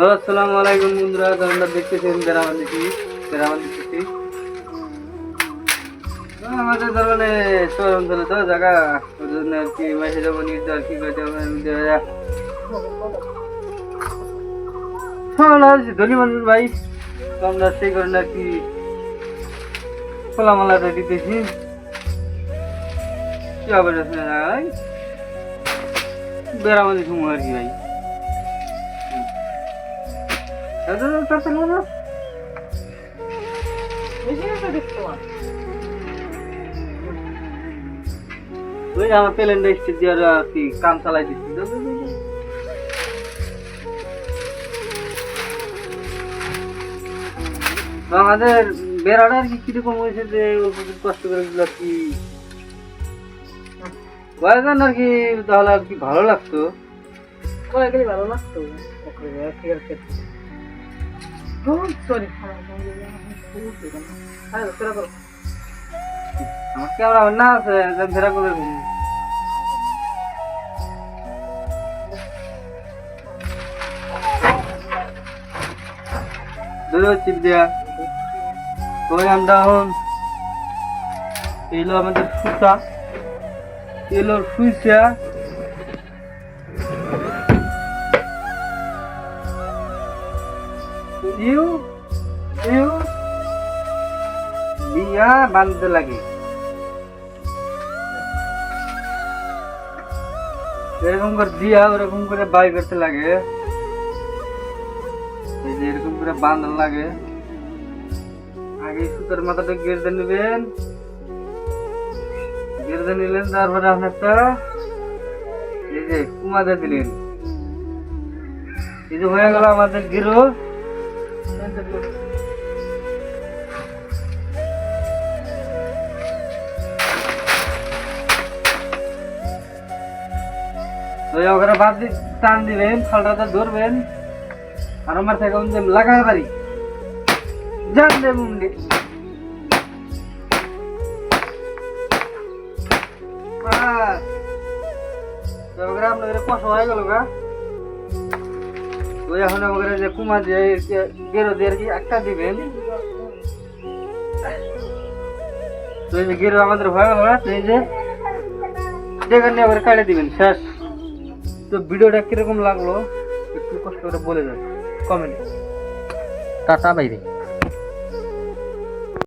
আসসালামু আলাইকুম বন্ধুরা, তোমরা দেখতেছেন গ্রাম দেখতেছি। আমাদের ধরনে শহর অঞ্চলে তো জায়গা ওই জন্য আর কি মাসে যাবো নিতে আর কি করতে হবে ধনী মানুষ ভাই, তো আমরা সেই কারণে আর কি খোলামালাটা দিতেছি। কি হবে বেড়ামাদি সময় আর কি ভাই। আমার প্লেনটা স্টেট দিয়ে আর কি কাম চালাই দিচ্ছি। আমাদের বেড়াটা আর কি কিরকম হয়েছে যে কষ্ট করে দিল কি কয়েকজন আর কি, তাহলে আর কি ভালো লাগতো, ভালো লাগতো। আমার ক্যামেরা না আছে ফেরা করে চিপ দেয়া ওই আমরা এখন এলো আমাদের সুতা, এলো সুইচা দিয়া বাঁধতে লাগে। এরকম করে দিয়া ওরকম করে বাই করতে লাগে, এই যে এরকম করে বাঁধার লাগে। আগে সুতার মাথাটা গেড়ে নেবেন, গেড়ে নিলেন, তারপরে আপনি একটা এই যে কুমাতে দিলেন। এই যে হয়ে গেল আমাদের গেরো। ওখানে বাদ দিয়ে টান দিবেন, ফালটাতে ধরবেন আর আমার থেকে লাগাতে পারি জান দেব আপনাদের কষ্ট হয়ে গেল গা। ওই এখন আমাদের যে কুমা দিয়ে গেরো দিয়ে আর কি একটা দিবেন। তো এই যে গেরো আমাদের হয়ে গেল না, এই যে যেখানে আবার কাটে দিবেন, শেষ। তো ভিডিওটা কিরকম লাগলো একটু কষ্ট করে বলে যান কমেন্ট। টাটা বাইরে।